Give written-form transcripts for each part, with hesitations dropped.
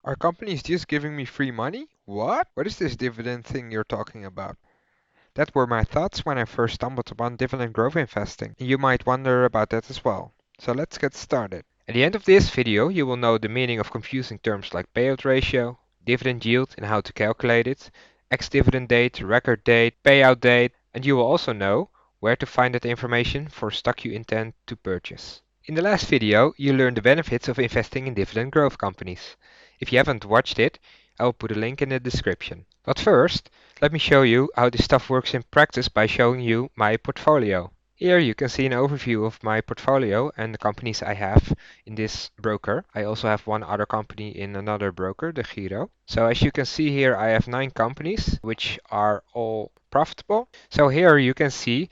Are companies just giving me free money? What? What is this dividend thing you're talking about? That were my thoughts when I first stumbled upon dividend growth investing. And you might wonder about that as well. So let's get started. At the end of this video, you will know the meaning of confusing terms like payout ratio, dividend yield and how to calculate it, ex-dividend date, record date, payout date, and you will also know where to find that information for stock you intend to purchase. In the last video, you learned the benefits of investing in dividend growth companies. If you haven't watched it, I will put a link in the description. But first, let me show you how this stuff works in practice by showing you my portfolio. Here you can see an overview of my portfolio and the companies I have in this broker. I also have one other company in another broker, the Giro. So as you can see here, I have 9 companies which are all profitable. So here you can see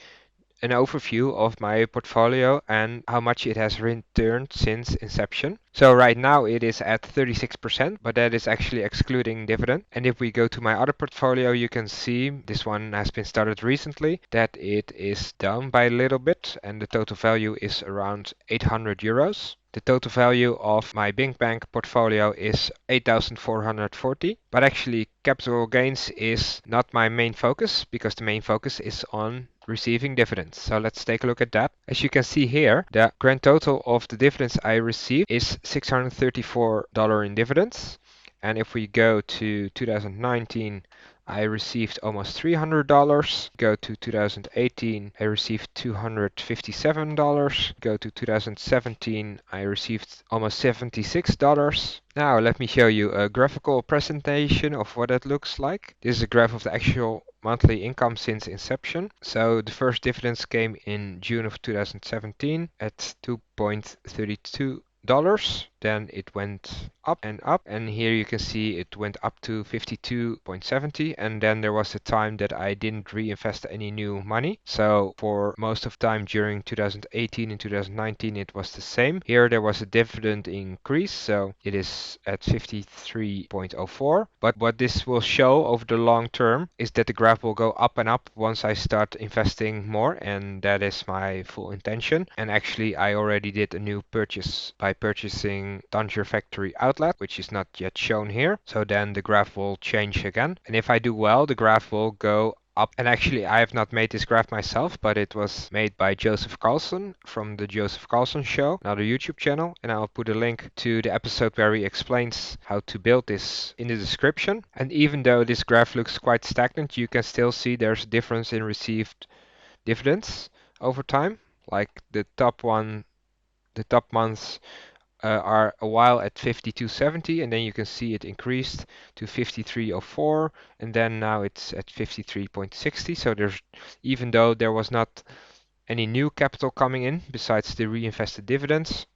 an overview of my portfolio and how much it has returned since inception. So right now it is at 36%, but that is actually excluding dividend. And if we go to my other portfolio, you can see this one has been started recently, that it is down by a little bit and the total value is around 800 euros. The total value of my Big Bank portfolio is 8,440, but actually capital gains is not my main focus because the main focus is on receiving dividends. So let's take a look at that. As you can see here, the grand total of the dividends I received is $634 in dividends. And if we go to 2019, I received almost $300. Go to 2018, I received $257. Go to 2017, I received almost $76. Now let me show you a graphical presentation of what it looks like. This is a graph of the actual monthly income since inception. So the first dividends came in June of 2017 at 2.32 dollars. Then it went up, and here you can see it went up to 52.70, and then there was a time that I didn't reinvest any new money. So for most of time during 2018 and 2019 it was the same. Here there was a dividend increase, so it is at 53.04. But what this will show over the long term is that the graph will go up and up once I start investing more, and that is my full intention. And actually I already did a new purchase by purchasing Tanger Factory Outlet, which is not yet shown here. So then the graph will change again. And if I do well, the graph will go up. And actually, I have not made this graph myself, but it was made by Joseph Carlson from the Joseph Carlson Show, another YouTube channel. And I'll put a link to the episode where he explains how to build this in the description. And even though this graph looks quite stagnant, you can still see there's a difference in received dividends over time. Like the top months are a while at 52.70, and then you can see it increased to 53.04, and then now it's at 53.60. So there's, even though there was not any new capital coming in besides the reinvested dividends,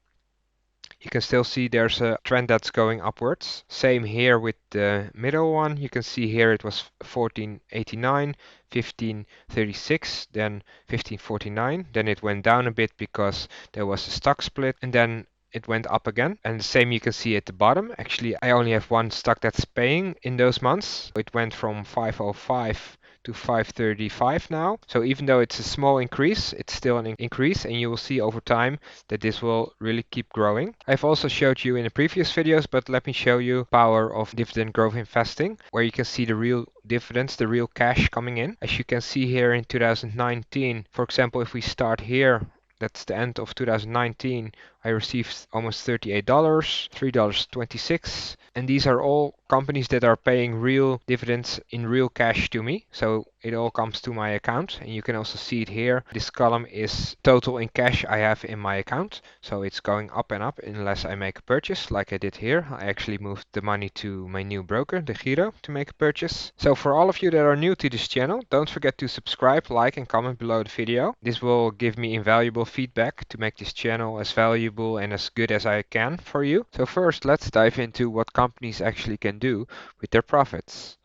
you can still see there's a trend that's going upwards. Same here with the middle one. You can see here it was 14.89, 15.36, then 15.49. Then it went down a bit because there was a stock split, and then it went up again. And the same you can see at the bottom. Actually, I only have one stock that's paying in those months. It went from 505 to 535 now. So even though it's a small increase, it's still an increase, and you will see over time that this will really keep growing. I've also showed you in the previous videos, but let me show you power of dividend growth investing, where you can see the real dividends, the real cash coming in. As you can see here in 2019, for example, if we start here, that's the end of 2019, I received almost $38, $3.26, and these are all companies that are paying real dividends in real cash to me. So it all comes to my account, and you can also see it here. This column is total in cash I have in my account. So it's going up and up unless I make a purchase like I did here. I actually moved the money to my new broker, the Giro, to make a purchase. So for all of you that are new to this channel, don't forget to subscribe, like and comment below the video. This will give me invaluable feedback to make this channel as valuable and as good as I can for you. So first, let's dive into what companies actually can do with their profits.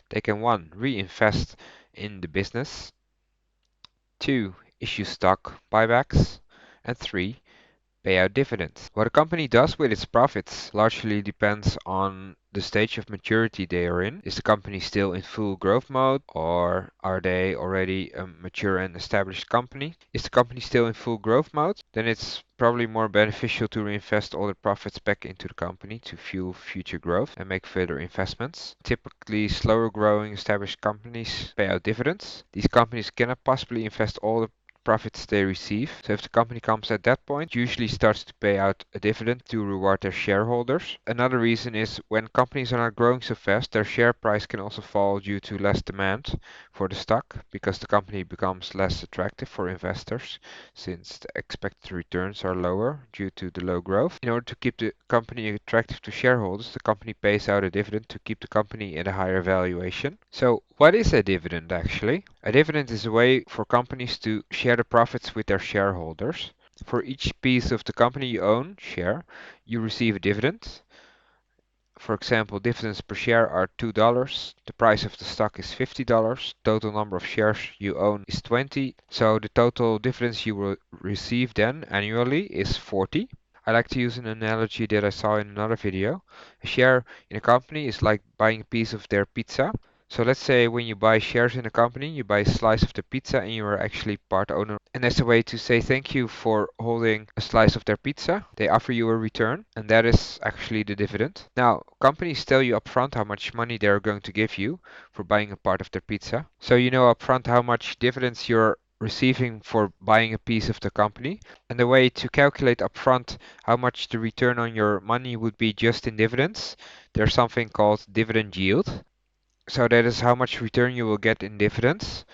They can 1. Reinvest in the business, 2. Issue stock buybacks, and 3. Pay out dividends. What a company does with its profits largely depends on the stage of maturity they are in. Is the company still in full growth mode, or are they already a mature and established company? Is the company still in full growth mode? Then it's probably more beneficial to reinvest all the profits back into the company to fuel future growth and make further investments. Typically, slower growing established companies pay out dividends. These companies cannot possibly invest all the profits they receive. So if the company comes at that point, usually starts to pay out a dividend to reward their shareholders. Another reason is when companies are not growing so fast, their share price can also fall due to less demand for the stock because the company becomes less attractive for investors since the expected returns are lower due to the low growth. In order to keep the company attractive to shareholders, the company pays out a dividend to keep the company at a higher valuation. So what is a dividend actually? A dividend is a way for companies to share the profits with their shareholders. For each piece of the company you own, share, you receive a dividend. For example, dividends per share are $2. The price of the stock is $50. Total number of shares you own is 20. So the total dividends you will receive then annually is 40. I like to use an analogy that I saw in another video. A share in a company is like buying a piece of their pizza. So let's say when you buy shares in a company, you buy a slice of the pizza and you are actually part owner. And as a way to say thank you for holding a slice of their pizza, they offer you a return, and that is actually the dividend. Now, companies tell you upfront how much money they are going to give you for buying a part of their pizza. So you know upfront how much dividends you're receiving for buying a piece of the company. And the way to calculate upfront how much the return on your money would be just in dividends, there's something called dividend yield. So that is how much return you will get in dividends.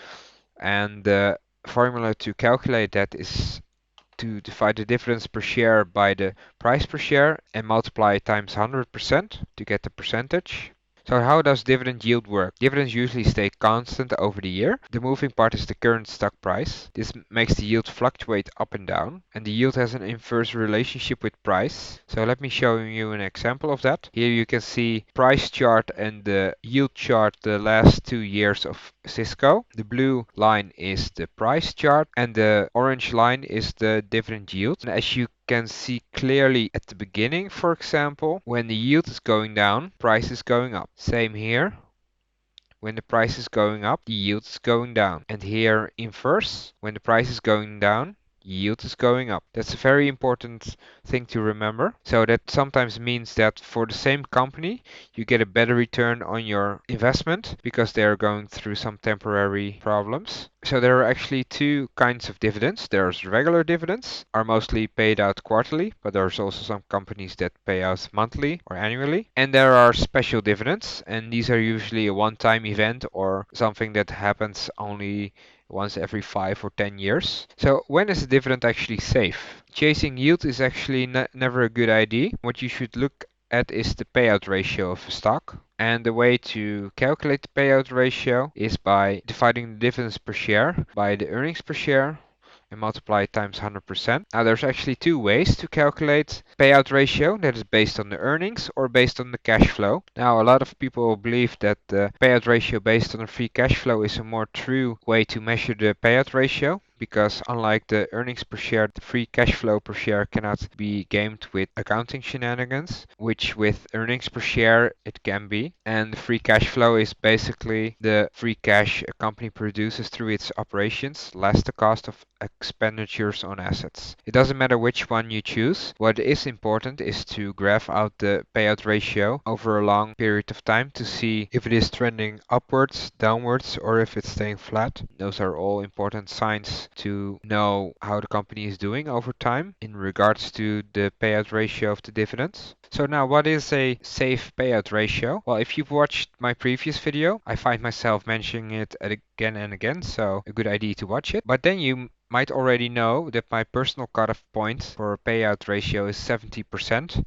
And the formula to calculate that is to divide the dividends per share by the price per share and multiply it times 100% to get the percentage. So how does dividend yield work? Dividends usually stay constant over the year. The moving part is the current stock price. This makes the yield fluctuate up and down, and the yield has an inverse relationship with price. So let me show you an example of that. Here you can see price chart and the yield chart the last 2 years of Cisco. The blue line is the price chart and the orange line is the dividend yield. And as you can see clearly at the beginning, for example, when the yield is going down, price is going up. Same here. When the price is going up, the yield is going down. And here inverse, when the price is going down, yield is going up. That's a very important thing to remember. So that sometimes means that for the same company, you get a better return on your investment because they are going through some temporary problems. So there are actually two kinds of dividends. There's regular dividends, are mostly paid out quarterly, but there's also some companies that pay out monthly or annually. And there are special dividends, and these are usually a one-time event or something that happens only once every 5 or 10 years. So when is a dividend actually safe? Chasing yield is actually never a good idea. What you should look at is the payout ratio of a stock. And the way to calculate the payout ratio is by dividing the dividends per share by the earnings per share and multiply it times 100%. Now there's actually two ways to calculate payout ratio, that is based on the earnings or based on the cash flow. Now a lot of people believe that the payout ratio based on the free cash flow is a more true way to measure the payout ratio, because unlike the earnings per share, the free cash flow per share cannot be gamed with accounting shenanigans, which with earnings per share it can be. And the free cash flow is basically the free cash a company produces through its operations, less the cost of expenditures on assets. It doesn't matter which one you choose. What is important is to graph out the payout ratio over a long period of time to see if it is trending upwards, downwards, or if it's staying flat. Those are all important signs to know how the company is doing over time in regards to the payout ratio of the dividends. So now, what is a safe payout ratio? Well, if you've watched my previous video, I find myself mentioning it again and again, so a good idea to watch it. But then you might already know that my personal cutoff point for a payout ratio is 70%.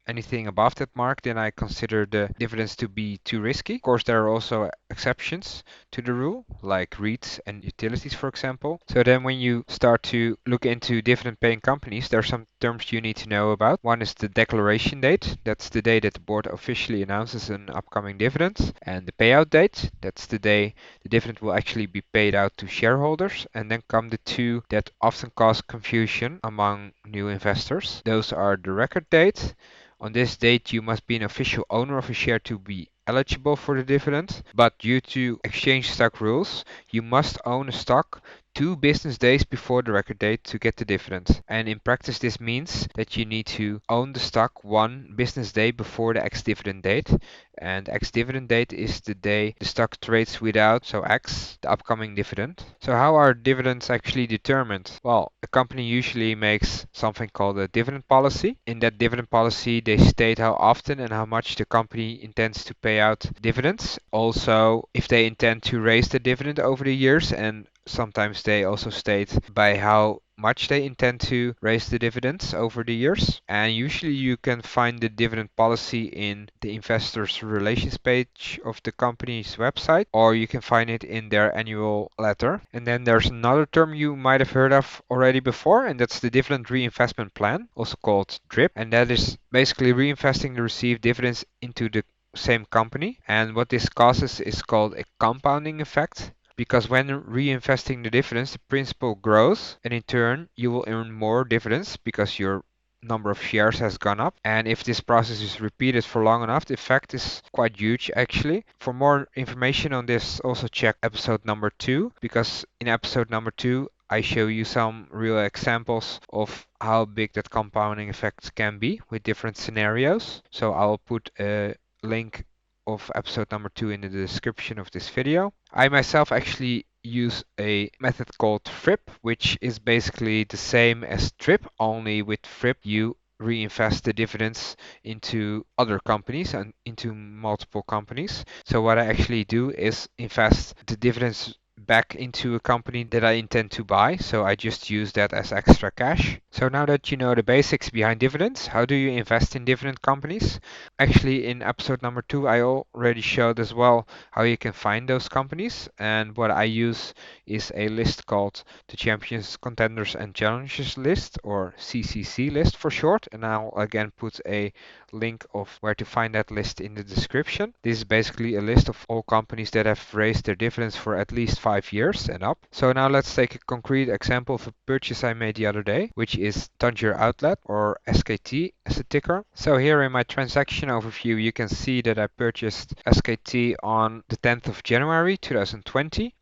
Anything above that mark, then I consider the dividends to be too risky. Of course, there are also exceptions to the rule, like REITs and utilities, for example. So then when you start to look into dividend paying companies, there are some terms you need to know about. One is the declaration date. That's the day that the board officially announces an upcoming dividend. And the payout date. That's the day the dividend will actually be paid out to shareholders. And then come the two that often cause confusion among new investors. Those are the record date On this date, you must be an official owner of a share to be eligible for the dividend, but due to exchange stock rules, you must own a stock 2 business days before the record date to get the dividend. And in practice, this means that you need to own the stock 1 business day before the ex-dividend date. And ex-dividend date is the day the stock trades without, so X, the upcoming dividend. So how are dividends actually determined? Well, a company usually makes something called a dividend policy. In that dividend policy, they state how often and how much the company intends to pay out dividends. Also, if they intend to raise the dividend over the years, and sometimes they also state by how much they intend to raise the dividends over the years. And usually you can find the dividend policy in the investors relations page of the company's website, or you can find it in their annual letter. And then there's another term you might have heard of already before, and that's the dividend reinvestment plan, also called DRIP. And that is basically reinvesting the received dividends into the same company. And what this causes is called a compounding effect. Because when reinvesting the dividends, the principal grows, and in turn, you will earn more dividends because your number of shares has gone up. And if this process is repeated for long enough, the effect is quite huge actually. For more information on this, also check episode number 2, because in episode number 2, I show you some real examples of how big that compounding effect can be with different scenarios. So I'll put a link of episode number 2 in the description of this video. I myself actually use a method called FRIP, which is basically the same as TRIP, only with FRIP you reinvest the dividends into other companies and into multiple companies. So what I actually do is invest the dividends back into a company that I intend to buy, so I just use that as extra cash. So now that you know the basics behind dividends, how do you invest in dividend companies? Actually, in episode number 2, I already showed as well how you can find those companies, and what I use is a list called the Champions, Contenders and Challengers list, or CCC list for short, and I'll again put a link of where to find that list in the description. This is basically a list of all companies that have raised their dividends for at least 5 years and up. So now let's take a concrete example of a purchase I made the other day, which is Tangier Outlet, or SKT as a ticker. So here in my transaction overview, you can see that I purchased SKT on the 10th of January 2020.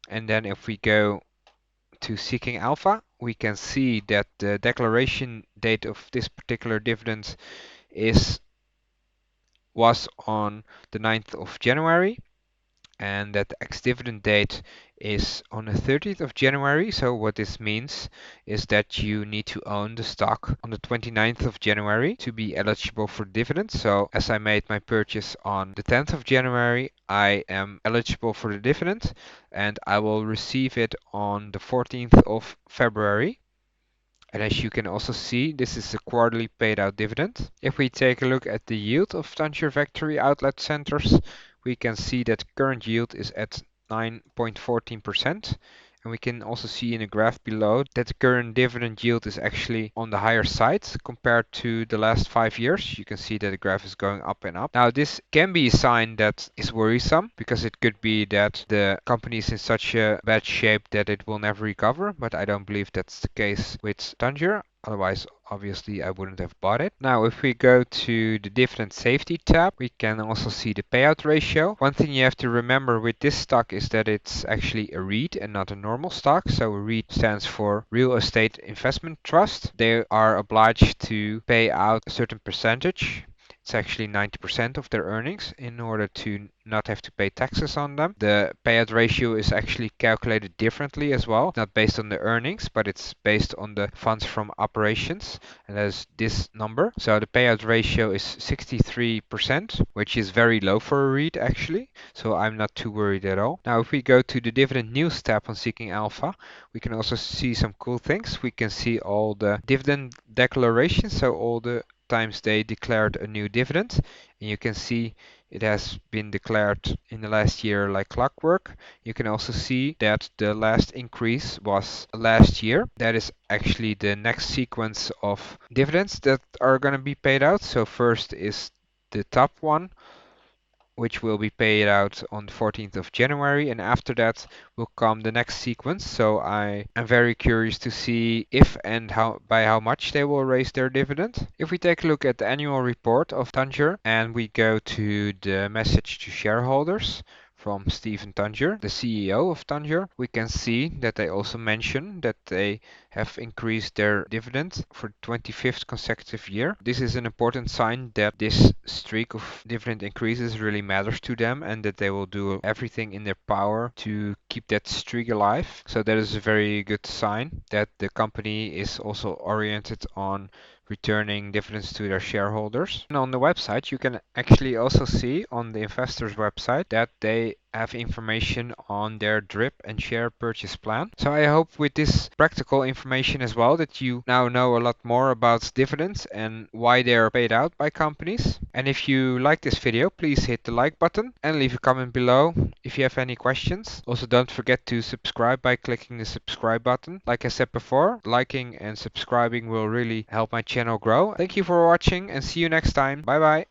And then if we go to Seeking Alpha, we can see that the declaration date of this particular dividend was on the 9th of January, and that the ex-dividend date is on the 30th of January. So what this means is that you need to own the stock on the 29th of January to be eligible for dividends. So as I made my purchase on the 10th of January, I am eligible for the dividend, and I will receive it on the 14th of February. And as you can also see, this is a quarterly paid out dividend. If we take a look at the yield of Tangier Factory Outlet Centers, we can see that current yield is at 9.14%. And we can also see in the graph below that the current dividend yield is actually on the higher side compared to the last 5 years. You can see that the graph is going up and up. Now, this can be a sign that is worrisome, because it could be that the company is in such a bad shape that it will never recover, but I don't believe that's the case with Tangier. Otherwise, obviously, I wouldn't have bought it. Now, if we go to the dividend safety tab, we can also see the payout ratio. One thing you have to remember with this stock is that it's actually a REIT and not a normal stock. So a REIT stands for Real Estate Investment Trust. They are obliged to pay out a certain percentage. It's actually 90% of their earnings in order to not have to pay taxes on them. The payout ratio is actually calculated differently as well, not based on the earnings, but it's based on the funds from operations, and that is this number. So the payout ratio is 63%, which is very low for a REIT actually, so I'm not too worried at all. Now if we go to the dividend news tab on Seeking Alpha, we can also see some cool things. We can see all the dividend declarations, so all the times they declared a new dividend, and you can see it has been declared in the last year like clockwork. You can also see that the last increase was last year. That is actually the next sequence of dividends that are going to be paid out. So first is the top one, which will be paid out on the 14th of January, and after that will come the next sequence. So I am very curious to see if and how by how much they will raise their dividend. If we take a look at the annual report of Tanger and we go to the message to shareholders from Stephen Tanger, the CEO of Tanger, we can see that they also mention that they have increased their dividend for the 25th consecutive year. This is an important sign that this streak of dividend increases really matters to them and that they will do everything in their power to keep that streak alive. So that is a very good sign that the company is also oriented on returning dividends to their shareholders. And on the website, you can actually also see on the investors website that they have information on their drip and share purchase plan. So I hope with this practical information as well that you now know a lot more about dividends and why they are paid out by companies. And if you like this video, please hit the like button and leave a comment below if you have any questions. Also, don't forget to subscribe by clicking the subscribe button. Like I said before, liking and subscribing will really help my channel grow. Thank you for watching and see you next time. Bye bye.